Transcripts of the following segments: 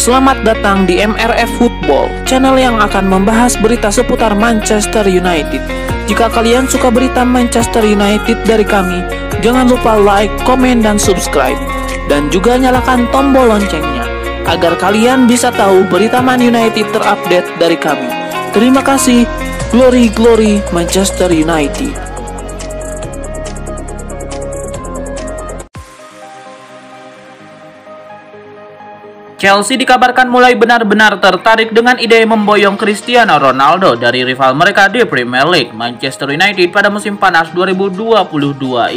Selamat datang di MRF Football, channel yang akan membahas berita seputar Manchester United. Jika kalian suka berita Manchester United dari kami, jangan lupa like, komen, dan subscribe. Dan juga nyalakan tombol loncengnya, agar kalian bisa tahu berita Man United terupdate dari kami. Terima kasih, Glory Glory Manchester United. Chelsea dikabarkan mulai benar-benar tertarik dengan ide memboyong Cristiano Ronaldo dari rival mereka di Premier League, Manchester United, pada musim panas 2022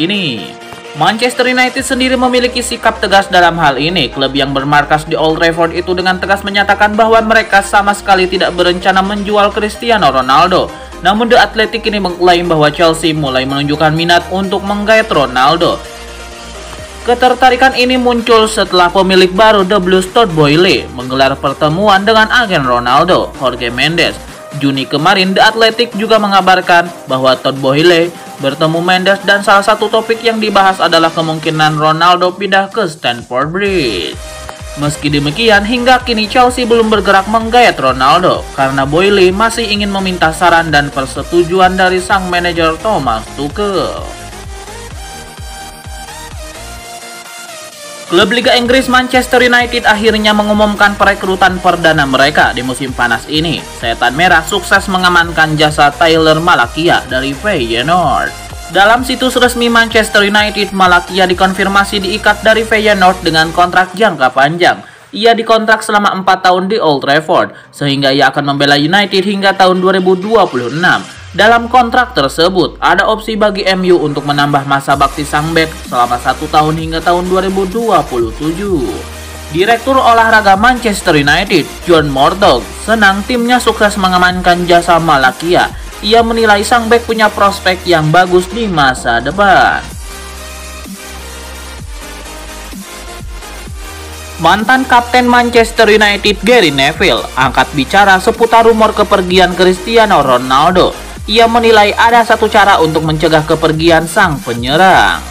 ini. Manchester United sendiri memiliki sikap tegas dalam hal ini. Klub yang bermarkas di Old Trafford itu dengan tegas menyatakan bahwa mereka sama sekali tidak berencana menjual Cristiano Ronaldo. Namun The Athletic ini mengklaim bahwa Chelsea mulai menunjukkan minat untuk menggait Ronaldo. Ketertarikan ini muncul setelah pemilik baru The Blues Todd Boehly menggelar pertemuan dengan agen Ronaldo, Jorge Mendes. Juni kemarin, The Athletic juga mengabarkan bahwa Todd Boehly bertemu Mendes dan salah satu topik yang dibahas adalah kemungkinan Ronaldo pindah ke Stamford Bridge. Meski demikian, hingga kini Chelsea belum bergerak menggait Ronaldo karena Boehly masih ingin meminta saran dan persetujuan dari sang manajer Thomas Tuchel. Klub Liga Inggris Manchester United akhirnya mengumumkan perekrutan perdana mereka di musim panas ini. Setan Merah sukses mengamankan jasa Tyler Malakia dari Feyenoord. Dalam situs resmi Manchester United, Malakia dikonfirmasi diikat dari Feyenoord dengan kontrak jangka panjang. Ia dikontrak selama 4 tahun di Old Trafford, sehingga ia akan membela United hingga tahun 2026. Dalam kontrak tersebut, ada opsi bagi MU untuk menambah masa bakti sang bek selama 1 tahun hingga tahun 2027. Direktur olahraga Manchester United, John Murdoch, senang timnya sukses mengamankan jasa Malakia. Ia menilai sang bek punya prospek yang bagus di masa depan. Mantan kapten Manchester United Gary Neville angkat bicara seputar rumor kepergian Cristiano Ronaldo. Ia menilai ada satu cara untuk mencegah kepergian sang penyerang.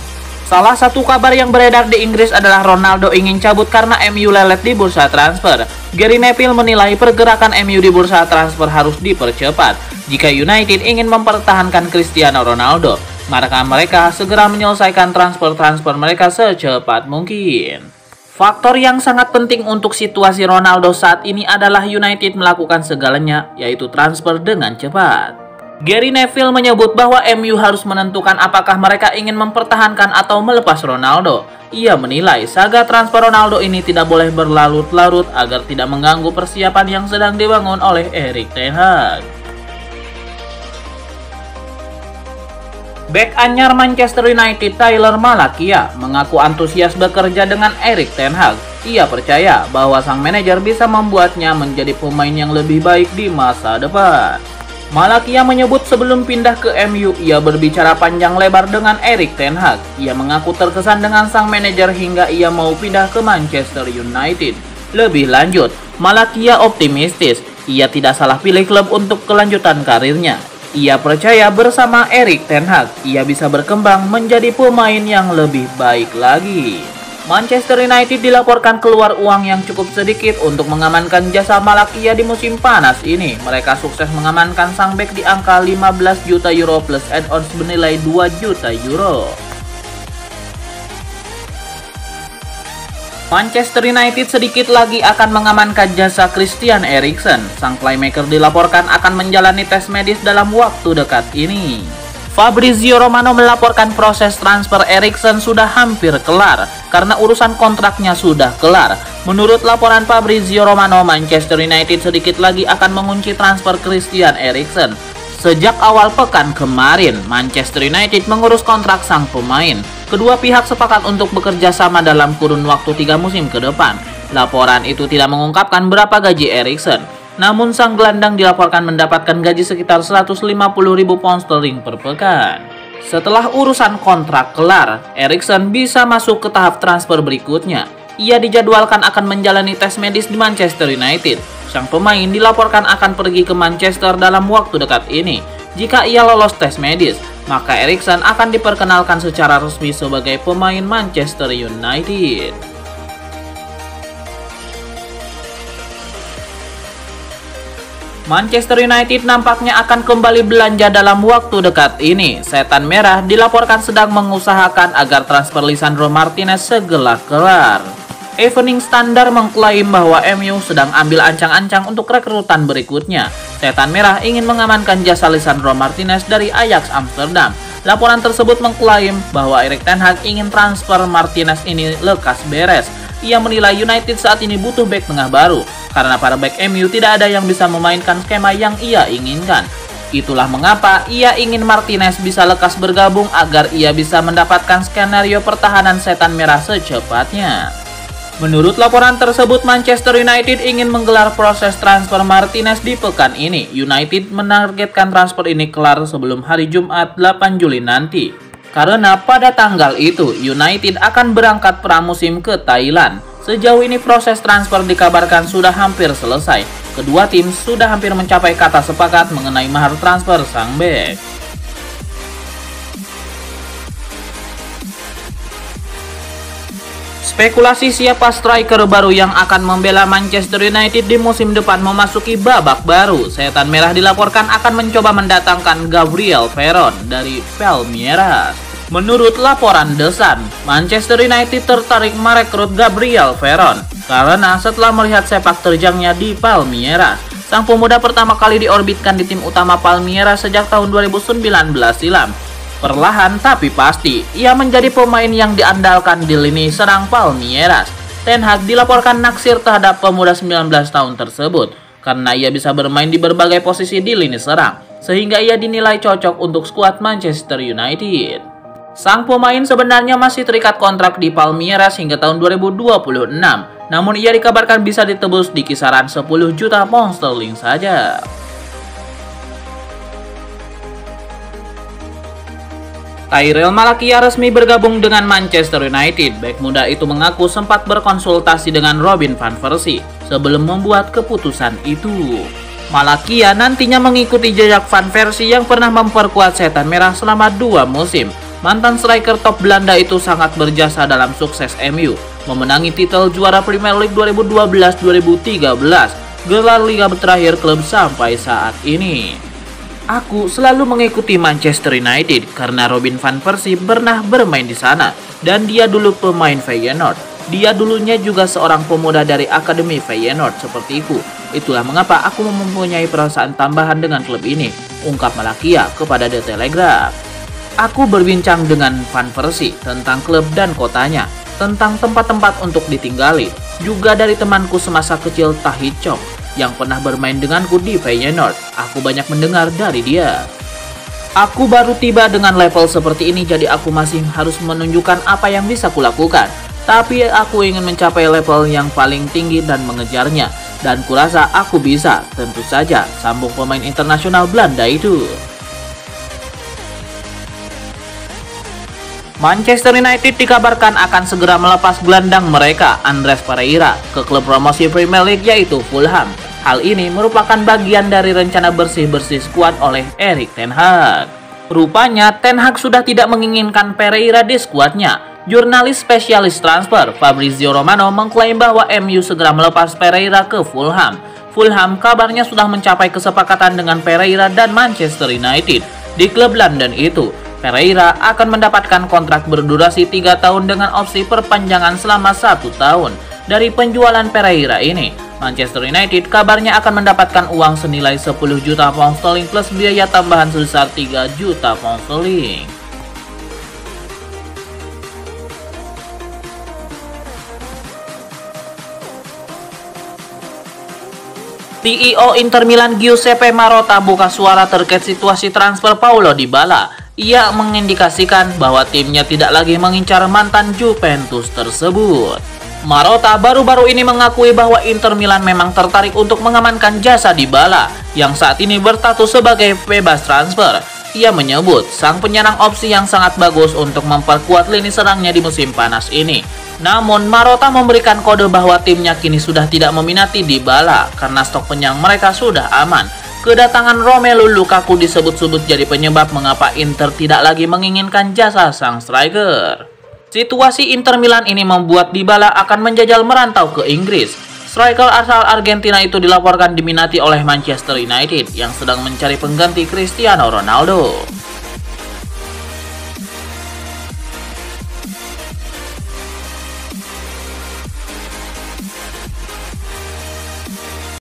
Salah satu kabar yang beredar di Inggris adalah Ronaldo ingin cabut karena MU lelet di bursa transfer. Gary Neville menilai pergerakan MU di bursa transfer harus dipercepat. Jika United ingin mempertahankan Cristiano Ronaldo, maka mereka segera menyelesaikan transfer mereka secepat mungkin. Faktor yang sangat penting untuk situasi Ronaldo saat ini adalah United melakukan segalanya, yaitu transfer dengan cepat. Gary Neville menyebut bahwa MU harus menentukan apakah mereka ingin mempertahankan atau melepas Ronaldo. Ia menilai saga transfer Ronaldo ini tidak boleh berlarut-larut agar tidak mengganggu persiapan yang sedang dibangun oleh Erik ten Hag. Bek anyar Manchester United Tyler Malakia mengaku antusias bekerja dengan Erik ten Hag. Ia percaya bahwa sang manajer bisa membuatnya menjadi pemain yang lebih baik di masa depan. Malakia menyebut sebelum pindah ke MU, ia berbicara panjang lebar dengan Erik ten Hag. Ia mengaku terkesan dengan sang manajer hingga ia mau pindah ke Manchester United. Lebih lanjut, Malakia optimistis. Ia tidak salah pilih klub untuk kelanjutan karirnya. Ia percaya bersama Erik ten Hag, ia bisa berkembang menjadi pemain yang lebih baik lagi. Manchester United dilaporkan keluar uang yang cukup sedikit untuk mengamankan jasa Malakia di musim panas ini. Mereka sukses mengamankan sang bek di angka 15 juta euro plus add-ons bernilai 2 juta euro. Manchester United sedikit lagi akan mengamankan jasa Christian Eriksen. Sang playmaker dilaporkan akan menjalani tes medis dalam waktu dekat ini. Fabrizio Romano melaporkan proses transfer Eriksen sudah hampir kelar karena urusan kontraknya sudah kelar. Menurut laporan Fabrizio Romano, Manchester United sedikit lagi akan mengunci transfer Christian Eriksen. Sejak awal pekan kemarin, Manchester United mengurus kontrak sang pemain. Kedua pihak sepakat untuk bekerja sama dalam kurun waktu 3 musim ke depan. Laporan itu tidak mengungkapkan berapa gaji Eriksen. Namun sang gelandang dilaporkan mendapatkan gaji sekitar 150.000 pound sterling per pekan. Setelah urusan kontrak kelar, Eriksen bisa masuk ke tahap transfer berikutnya. Ia dijadwalkan akan menjalani tes medis di Manchester United. Sang pemain dilaporkan akan pergi ke Manchester dalam waktu dekat ini. Jika ia lolos tes medis, maka Eriksen akan diperkenalkan secara resmi sebagai pemain Manchester United. Manchester United nampaknya akan kembali belanja dalam waktu dekat ini. Setan Merah dilaporkan sedang mengusahakan agar transfer Lisandro Martinez segera kelar. Evening Standard mengklaim bahwa MU sedang ambil ancang-ancang untuk rekrutan berikutnya. Setan Merah ingin mengamankan jasa Lisandro Martinez dari Ajax Amsterdam. Laporan tersebut mengklaim bahwa Erik ten Hag ingin transfer Martinez ini lekas beres. Ia menilai United saat ini butuh bek tengah baru, karena para bek MU tidak ada yang bisa memainkan skema yang ia inginkan. Itulah mengapa ia ingin Martinez bisa lekas bergabung agar ia bisa mendapatkan skenario pertahanan Setan Merah secepatnya. Menurut laporan tersebut, Manchester United ingin menggelar proses transfer Martinez di pekan ini. United menargetkan transfer ini kelar sebelum hari Jumat 8 Juli nanti. Karena pada tanggal itu, United akan berangkat pramusim ke Thailand. Sejauh ini proses transfer dikabarkan sudah hampir selesai. Kedua tim sudah hampir mencapai kata sepakat mengenai mahar transfer sang bek. Spekulasi siapa striker baru yang akan membela Manchester United di musim depan memasuki babak baru. Setan Merah dilaporkan akan mencoba mendatangkan Gabriel Veron dari Palmeiras. Menurut laporan The Sun, Manchester United tertarik merekrut Gabriel Veron karena setelah melihat sepak terjangnya di Palmeiras. Sang pemuda pertama kali diorbitkan di tim utama Palmeiras sejak tahun 2019 silam. Perlahan tapi pasti, ia menjadi pemain yang diandalkan di lini serang Palmeiras. Ten Hag dilaporkan naksir terhadap pemuda 19 tahun tersebut karena ia bisa bermain di berbagai posisi di lini serang, sehingga ia dinilai cocok untuk skuad Manchester United. Sang pemain sebenarnya masih terikat kontrak di Palmeiras hingga tahun 2026, namun ia dikabarkan bisa ditebus di kisaran 10 juta pound sterling saja. Tyrell Malacia resmi bergabung dengan Manchester United. Bek muda itu mengaku sempat berkonsultasi dengan Robin van Persie sebelum membuat keputusan itu. Malacia nantinya mengikuti jejak Van Persie yang pernah memperkuat Setan Merah selama 2 musim. Mantan striker top Belanda itu sangat berjasa dalam sukses MU, memenangi titel juara Premier League 2012-2013, gelar liga terakhir klub sampai saat ini. Aku selalu mengikuti Manchester United karena Robin van Persie pernah bermain di sana dan dia dulu pemain Feyenoord. Dia dulunya juga seorang pemuda dari Akademi Feyenoord sepertiku. Itulah mengapa aku mempunyai perasaan tambahan dengan klub ini, ungkap Malacia kepada The Telegraph. Aku berbincang dengan Van Persie tentang klub dan kotanya, tentang tempat-tempat untuk ditinggali, juga dari temanku semasa kecil Tahith Chong yang pernah bermain denganku di Feyenoord. Aku banyak mendengar dari dia. Aku baru tiba dengan level seperti ini, jadi aku masih harus menunjukkan apa yang bisa kulakukan. Tapi aku ingin mencapai level yang paling tinggi dan mengejarnya. Dan kurasa aku bisa, tentu saja, sambung pemain internasional Belanda itu. Manchester United dikabarkan akan segera melepas gelandang mereka, Andreas Pereira, ke klub promosi Premier League yaitu Fulham. Hal ini merupakan bagian dari rencana bersih-bersih skuad oleh Erik ten Hag. Rupanya Ten Hag sudah tidak menginginkan Pereira di skuadnya. Jurnalis spesialis transfer Fabrizio Romano mengklaim bahwa MU segera melepas Pereira ke Fulham. Fulham kabarnya sudah mencapai kesepakatan dengan Pereira dan Manchester United. Di klub London itu, Pereira akan mendapatkan kontrak berdurasi 3 tahun dengan opsi perpanjangan selama 1 tahun. Dari penjualan Pereira ini, Manchester United kabarnya akan mendapatkan uang senilai 10 juta pound sterling plus biaya tambahan sebesar 3 juta pound sterling. CEO Inter Milan Giuseppe Marotta buka suara terkait situasi transfer Paulo Dybala. Ia mengindikasikan bahwa timnya tidak lagi mengincar mantan Juventus tersebut. Marotta baru-baru ini mengakui bahwa Inter Milan memang tertarik untuk mengamankan jasa Dybala yang saat ini berstatus sebagai bebas transfer. Ia menyebut sang penyerang opsi yang sangat bagus untuk memperkuat lini serangnya di musim panas ini. Namun Marotta memberikan kode bahwa timnya kini sudah tidak meminati Dybala karena stok penyerang mereka sudah aman. Kedatangan Romelu Lukaku disebut-sebut jadi penyebab mengapa Inter tidak lagi menginginkan jasa sang striker. Situasi Inter Milan ini membuat Dybala akan menjajal merantau ke Inggris. Striker asal Argentina itu dilaporkan diminati oleh Manchester United yang sedang mencari pengganti Cristiano Ronaldo.